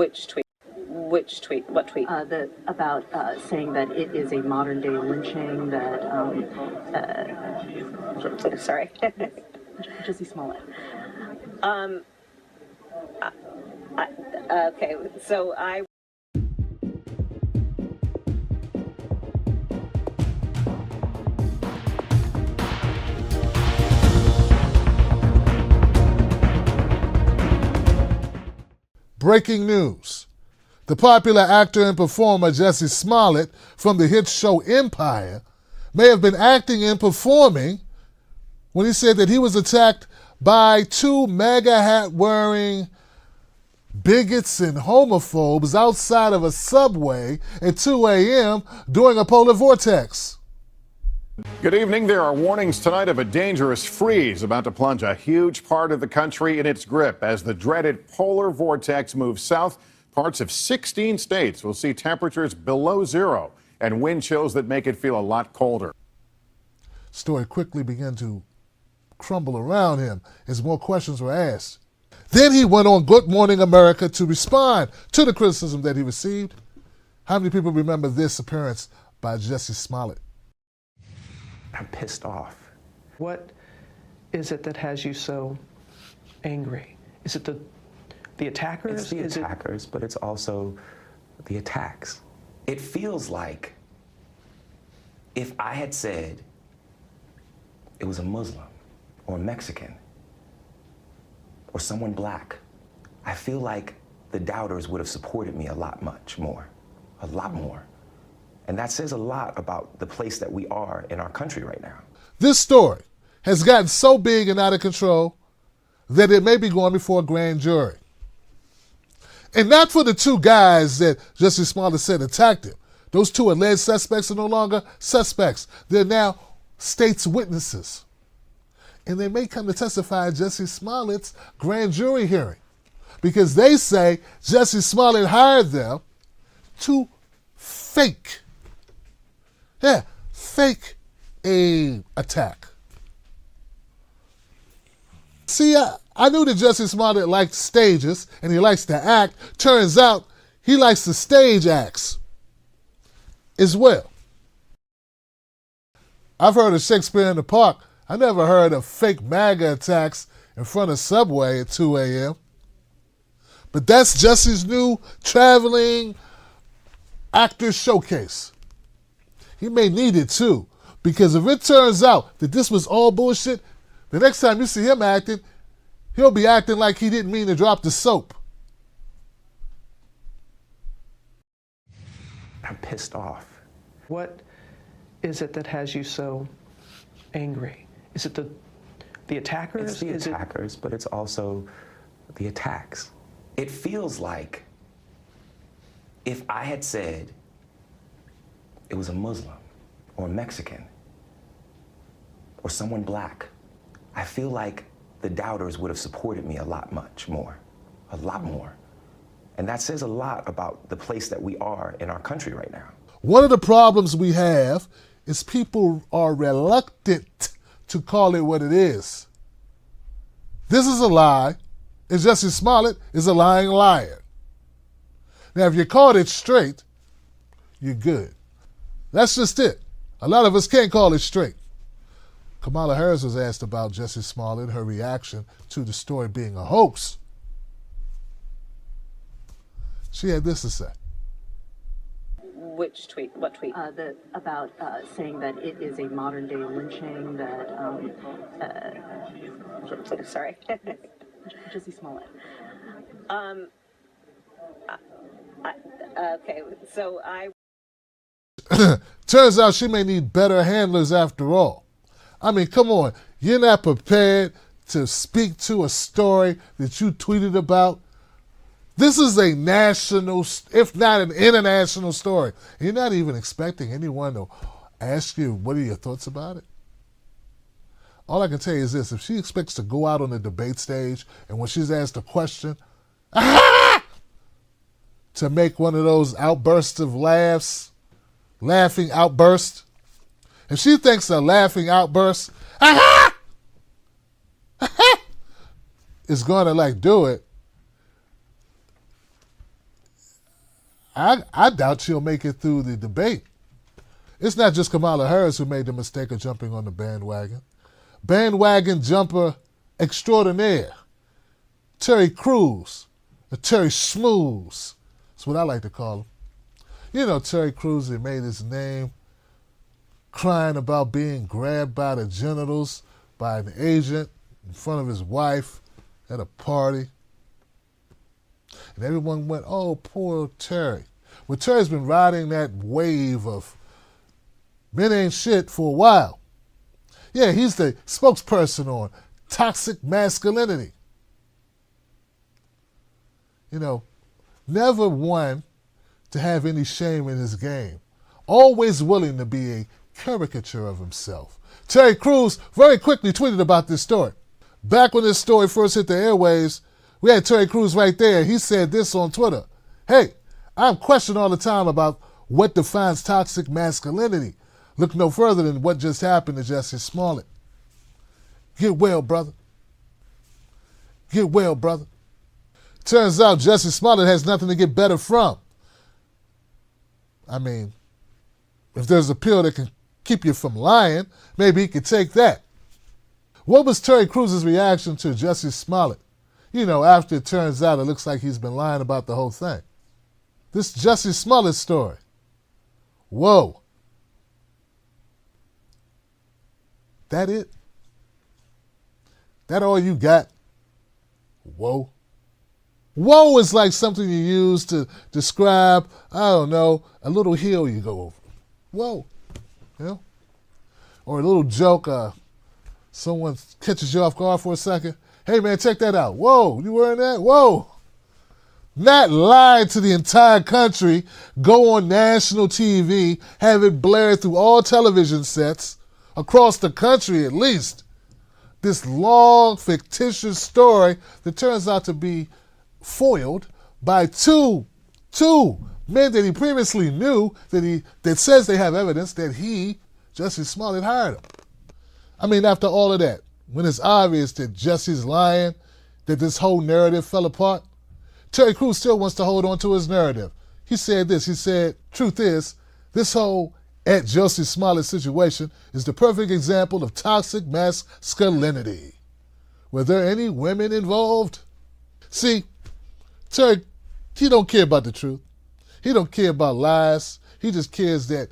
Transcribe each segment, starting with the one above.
Which tweet? Which tweet? What tweet? About saying that it is a modern day lynching that Sorry. Jussie Smollett. Okay, so I. Breaking news. The popular actor and performer Jussie Smollett from the hit show Empire may have been acting and performing when he said that he was attacked by two MAGA hat-wearing bigots and homophobes outside of a subway at 2 a.m. during a polar vortex. Good evening. There are warnings tonight of a dangerous freeze about to plunge a huge part of the country in its grip as the dreaded polar vortex moves south. Parts of 16 states will see temperatures below zero and wind chills that make it feel a lot colder. Story quickly began to crumble around him as more questions were asked. Then he went on Good Morning America to respond to the criticism that he received. How many people remember this appearance by Jussie Smollett? I'm pissed off. What is it that has you so angry? Is it the attackers? It's the attackers, but it's also the attacks. It feels like if I had said it was a Muslim or a Mexican or someone black, I feel like the doubters would have supported me a lot more. And that says a lot about the place that we are in our country right now. This story has gotten so big and out of control that it may be going before a grand jury. And not for the two guys that Jussie Smollett said attacked him. Those two alleged suspects are no longer suspects. They're now state's witnesses. And they may come to testify at Jussie Smollett's grand jury hearing because they say Jussie Smollett hired them to fake a attack. See, I knew that Jussie Smollett liked stages and he likes to act. Turns out he likes to stage acts as well. I've heard of Shakespeare in the Park. I never heard of fake MAGA attacks in front of Subway at 2 a.m. But that's Jussie's new traveling actor showcase. He may need it too, because if it turns out that this was all bullshit, the next time you see him acting, he'll be acting like he didn't mean to drop the soap. I'm pissed off. What is it that has you so angry? Is it the attackers? It's the attackers, but it's also the attacks. It feels like if I had said it was a Muslim or a Mexican or someone black, I feel like the doubters would have supported me a lot more. And that says a lot about the place that we are in our country right now. One of the problems we have is people are reluctant to call it what it is. This is a lie, and Jussie Smollett is a lying liar. Now, if you called it straight, you're good. That's just it. A lot of us can't call it straight. Kamala Harris was asked about Jussie Smollett, her reaction to the story being a hoax. She had this to say. Which tweet? What tweet? About saying that it is a modern day lynching that Sorry. Jussie Smollett. Okay, so I. Turns out she may need better handlers after all. I mean, come on. You're not prepared to speak to a story that you tweeted about. This is a national, if not an international story. You're not even expecting anyone to ask you, what are your thoughts about it? All I can tell you is this. If she expects to go out on the debate stage and when she's asked a question, to make one of those outbursts of laughing outbursts, if she thinks a laughing outburst is going to do it, I doubt she'll make it through the debate. It's not just Kamala Harris who made the mistake of jumping on the bandwagon. Bandwagon jumper extraordinaire, Terry Crews, or Terry Schmooze. That's what I like to call him. You know, Terry Crews, he made his name crying about being grabbed by the genitals by an agent in front of his wife at a party. And everyone went, oh, poor Terry. Well, Terry's been riding that wave of men ain't shit for a while. Yeah, he's the spokesperson on toxic masculinity. You know, never one to have any shame in his game. Always willing to be a caricature of himself. Terry Crews very quickly tweeted about this story. Back when this story first hit the airwaves, we had Terry Crews right there. He said this on Twitter. Hey, I'm questioned all the time about what defines toxic masculinity. Look no further than what just happened to Jussie Smollett. Get well, brother. Get well, brother. Turns out Jussie Smollett has nothing to get better from. I mean, if there's a pill that can keep you from lying, maybe he could take that. What was Terry Crews' reaction to Jussie Smollett? You know, after it turns out it looks like he's been lying about the whole thing. This Jussie Smollett story. Whoa. That it? That all you got? Whoa. Whoa is like something you use to describe, I don't know, a little hill you go over. Whoa. You know? Or a little joke, someone catches you off guard for a second. Hey man, check that out. Whoa, you wearing that? Whoa. Not lie to the entire country, go on national TV, have it blared through all television sets, across the country at least. This long, fictitious story that turns out to be foiled by two men that he previously knew that says they have evidence that he, Jussie Smollett, hired him. I mean, after all of that, when it's obvious that Jussie's lying, that this whole narrative fell apart, Terry Crews still wants to hold on to his narrative. He said this, he said, truth is, this whole at Jussie Smollett situation is the perfect example of toxic masculinity. Were there any women involved? See, Terry, he don't care about the truth. He don't care about lies. He just cares that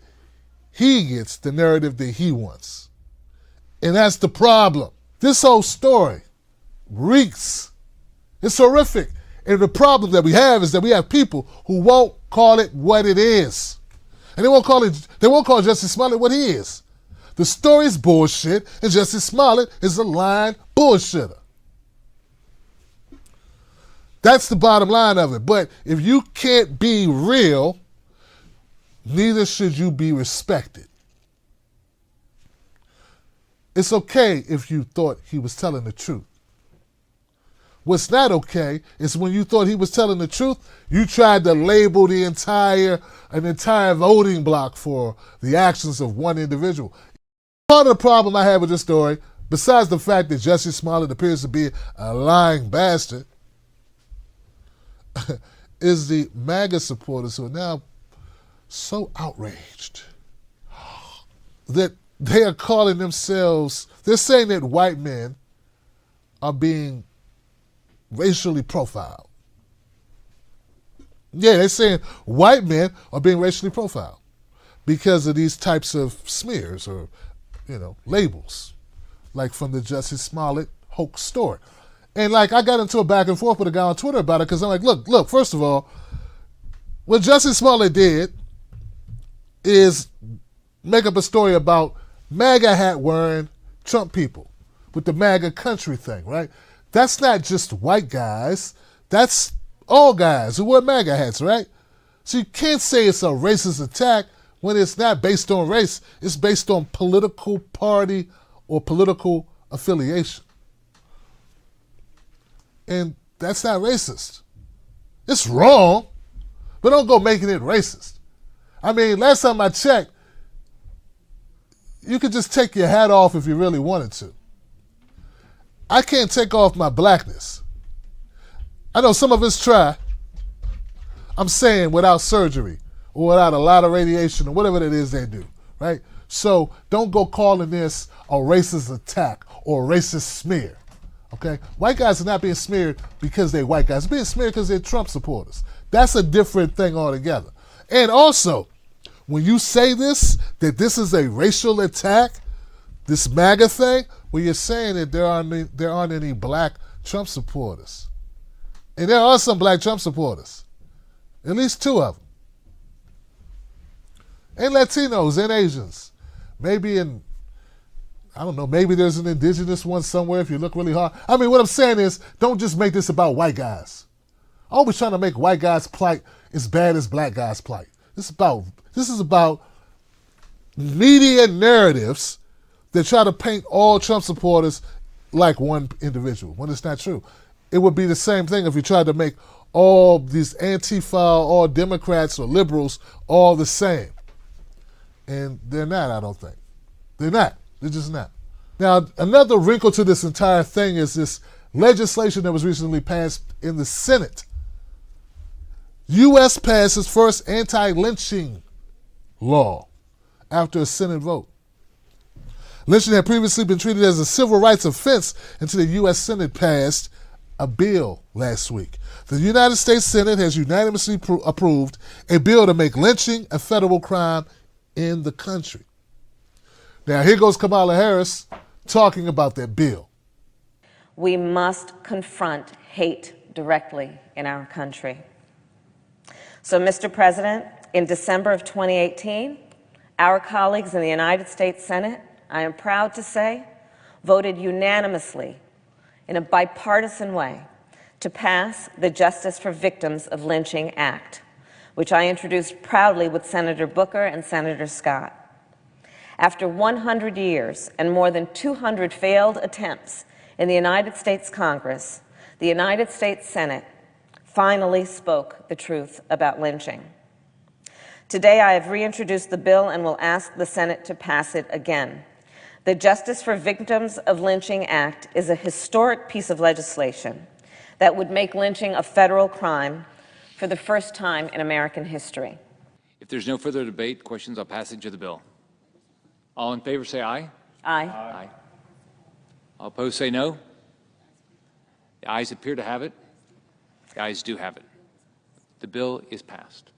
he gets the narrative that he wants. And that's the problem. This whole story reeks. It's horrific. And the problem that we have is that we have people who won't call it what it is. And they won't call Jussie Smollett what he is. The story's bullshit, and Jussie Smollett is a lying bullshitter. That's the bottom line of it. But if you can't be real, neither should you be respected. It's okay if you thought he was telling the truth. What's not okay is when you thought he was telling the truth, you tried to label an entire voting block for the actions of one individual. Part of the problem I have with this story, besides the fact that Jussie Smollett appears to be a lying bastard, is the MAGA supporters who are now so outraged that they are calling themselves, they're saying that white men are being racially profiled. Yeah, they're saying white men are being racially profiled because of these types of smears or, labels, like from the Jussie Smollett hoax story. And I got into a back and forth with a guy on Twitter about it because I'm like, look, first of all, what Jussie Smollett did is make up a story about MAGA hat wearing Trump people with the MAGA country thing, right? That's not just white guys. That's all guys who wear MAGA hats, right? So you can't say it's a racist attack when it's not based on race. It's based on political party or political affiliation. And that's not racist. It's wrong, but don't go making it racist. I mean, last time I checked, you could just take your hat off if you really wanted to. I can't take off my blackness. I know some of us try. I'm saying without surgery or without a lot of radiation or whatever it is they do, right? So don't go calling this a racist attack or a racist smear, okay? White guys are not being smeared because they're white guys. They're being smeared because they're Trump supporters. That's a different thing altogether. And also, when you say this, that this is a racial attack, this MAGA thing, well, you're saying that there aren't any black Trump supporters. And there are some black Trump supporters. At least 2 of them. And Latinos and Asians. Maybe I don't know, maybe there's an indigenous one somewhere if you look really hard. I mean, what I'm saying is, don't just make this about white guys. Always trying to make white guys' plight as bad as black guys' plight. This is about media narratives that try to paint all Trump supporters like one individual, when it's not true. It would be the same thing if you tried to make all these Antifa, all Democrats or liberals all the same. And they're not, I don't think. They're not. They're just not. Now, another wrinkle to this entire thing is this legislation that was recently passed in the Senate. U.S. passed its first anti-lynching law after a Senate vote. Lynching had previously been treated as a civil rights offense until the U.S. Senate passed a bill last week. The United States Senate has unanimously approved a bill to make lynching a federal crime in the country. Now, here goes Kamala Harris talking about that bill. We must confront hate directly in our country. So, Mr. President, in December of 2018, our colleagues in the United States Senate, I am proud to say, voted unanimously in a bipartisan way to pass the Justice for Victims of Lynching Act, which I introduced proudly with Senator Booker and Senator Scott. After 100 years and more than 200 failed attempts in the United States Congress, the United States Senate finally spoke the truth about lynching. Today, I have reintroduced the bill and will ask the Senate to pass it again. The Justice for Victims of Lynching Act is a historic piece of legislation that would make lynching a federal crime for the first time in American history. If there's no further debate, questions on passage of the bill. All in favor say aye. Aye. Aye. All opposed say no. The ayes appear to have it. The ayes do have it. The bill is passed.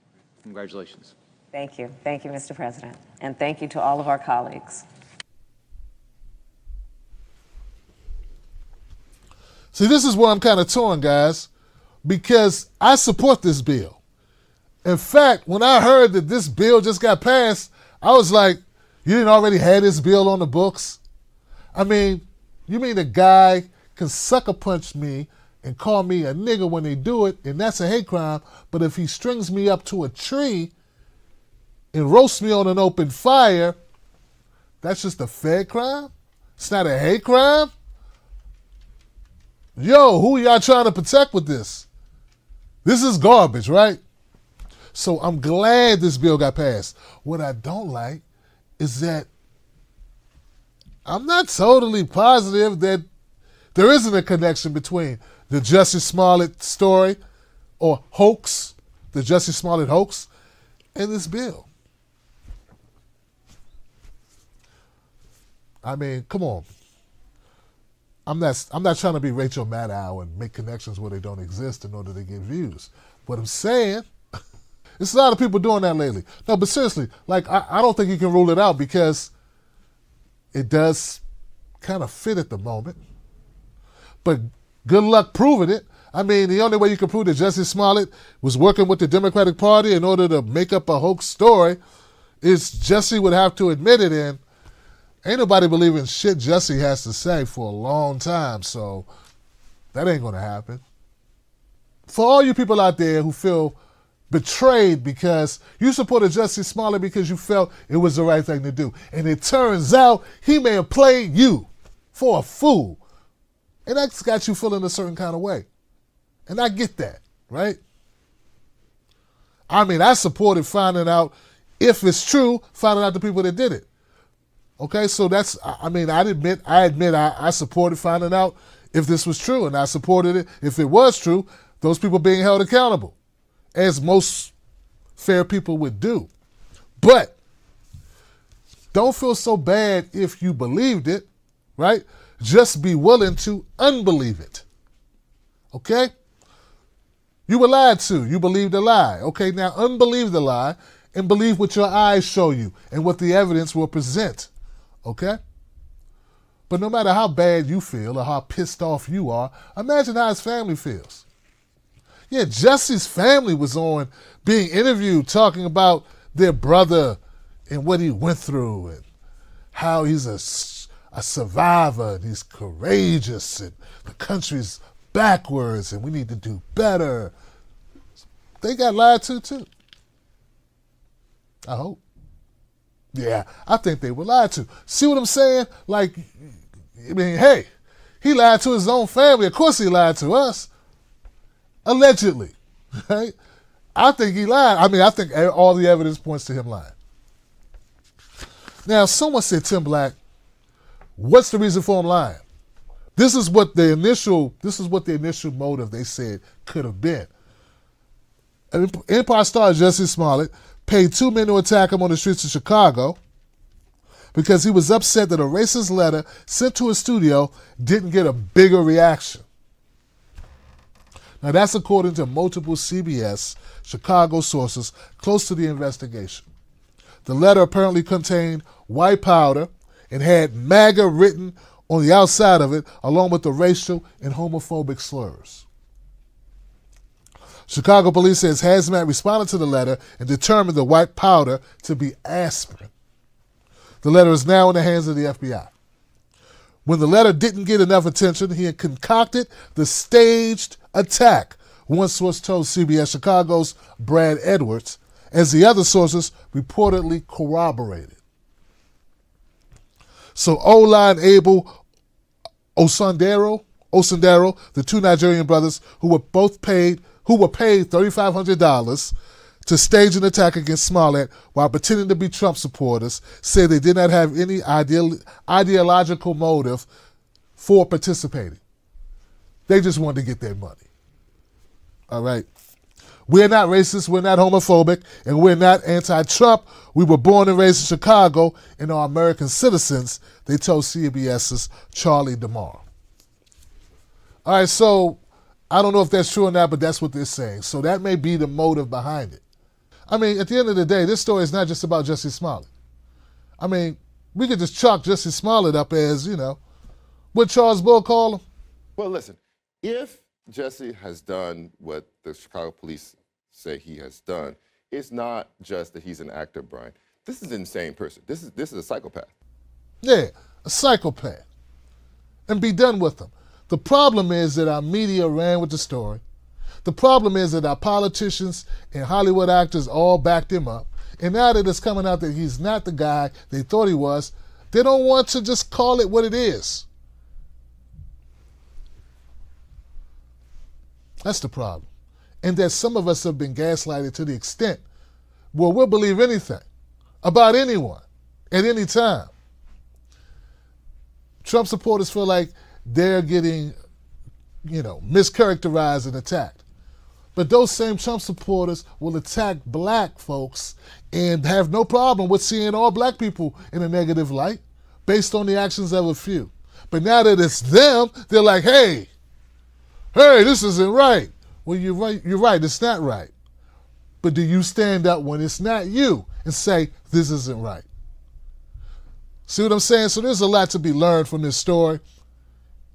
Congratulations. Thank you. Thank you, Mr. President. And thank you to all of our colleagues. See, this is where I'm kind of torn, guys, because I support this bill. In fact, when I heard that this bill just got passed, I was like, you didn't already have this bill on the books? I mean, you mean a guy can sucker punch me and call me a nigger when they do it, and that's a hate crime, but if he strings me up to a tree and roasts me on an open fire, that's just a fed crime? It's not a hate crime? Yo, who are y'all trying to protect with this? This is garbage, right? So I'm glad this bill got passed. What I don't like is that I'm not totally positive that there isn't a connection between the Jussie Smollett story or hoax, the Jussie Smollett hoax, and this bill. I mean, come on. I'm not trying to be Rachel Maddow and make connections where they don't exist in order to get views. What I'm saying, there's a lot of people doing that lately. No, but seriously, like I don't think you can rule it out because it does kind of fit at the moment. But good luck proving it. I mean, the only way you can prove that Jussie Smollett was working with the Democratic Party in order to make up a hoax story is Jussie would have to admit it, and ain't nobody believing shit Jussie has to say for a long time, so that ain't gonna happen. For all you people out there who feel betrayed because you supported Jussie Smollett because you felt it was the right thing to do, and it turns out he may have played you for a fool, and that's got you feeling a certain kind of way. And I get that, right? I mean, I supported finding out, if it's true, finding out the people that did it. Okay, so that's, I mean, I admit I supported finding out if this was true, and I supported it if it was true, those people being held accountable. as most fair people would do. But don't feel so bad if you believed it, right? Just be willing to unbelieve it. Okay? You were lied to. You believed a lie. Okay, now unbelieve the lie and believe what your eyes show you and what the evidence will present. Okay? But no matter how bad you feel or how pissed off you are, imagine how his family feels. Yeah, Jussie's family was on being interviewed talking about their brother and what he went through and how he's a survivor and he's courageous and the country's backwards and we need to do better. They got lied to too. I hope. Yeah, I think they were lied to. See what I'm saying? Like, I mean, hey, he lied to his own family. Of course he lied to us. Allegedly, right? I think he lied. I mean, I think all the evidence points to him lying. Now, someone said, Tim Black, what's the reason for him lying? This is what the initial motive they said could have been. Empire star Jussie Smollett paid 2 men to attack him on the streets of Chicago because he was upset that a racist letter sent to his studio didn't get a bigger reaction. Now that's according to multiple CBS Chicago sources close to the investigation. The letter apparently contained white powder and had MAGA written on the outside of it, along with the racial and homophobic slurs. Chicago police says Hazmat responded to the letter and determined the white powder to be aspirin. The letter is now in the hands of the FBI. When the letter didn't get enough attention, he had concocted the staged attack, one source told CBS Chicago's Brad Edwards, as the other sources reportedly corroborated. So Ola and Abel Osundaro, the two Nigerian brothers who were paid $3,500 to stage an attack against Smollett while pretending to be Trump supporters, say they did not have any ideological motive for participating. They just wanted to get their money. All right. We're not racist, we're not homophobic, and we're not anti-Trump. We were born and raised in Chicago and are American citizens, they told CBS's Charlie DeMar. All right, so I don't know if that's true or not, but that's what they're saying. So that may be the motive behind it. I mean, at the end of the day, this story is not just about Jussie Smollett. I mean, we could just chalk Jussie Smollett up as, what Charles Bull called him. Well, listen, if Jussie has done what the Chicago police say he has done, it's not just that he's an actor, Brian. This is an insane person. This is a psychopath. Yeah, a psychopath. And be done with him. The problem is that our media ran with the story. The problem is that our politicians and Hollywood actors all backed him up. And now that it's coming out that he's not the guy they thought he was, they don't want to just call it what it is. That's the problem. And that some of us have been gaslighted to the extent where we'll believe anything about anyone at any time. Trump supporters feel like they're getting, mischaracterized and attacked. But those same Trump supporters will attack black folks and have no problem with seeing all black people in a negative light based on the actions of a few. But now that it's them, they're like, hey, this isn't right. Well, you're right, it's not right. But do you stand up when it's not you and say, this isn't right? See what I'm saying? So there's a lot to be learned from this story.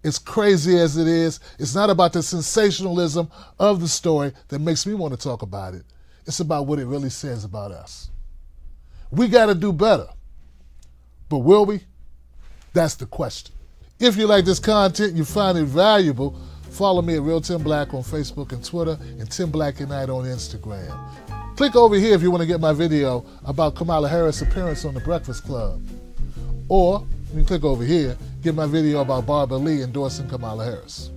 As crazy as it is, it's not about the sensationalism of the story that makes me want to talk about it. It's about what it really says about us. We got to do better. But will we? That's the question. If you like this content, you find it valuable, follow me at Real Tim Black on Facebook and Twitter, and Tim Black at Night on Instagram. Click over here if you want to get my video about Kamala Harris' appearance on The Breakfast Club. Or you can click over here, get my video about Barbara Lee endorsing Kamala Harris.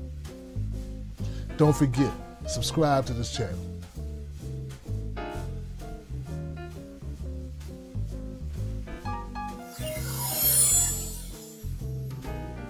Don't forget, subscribe to this channel.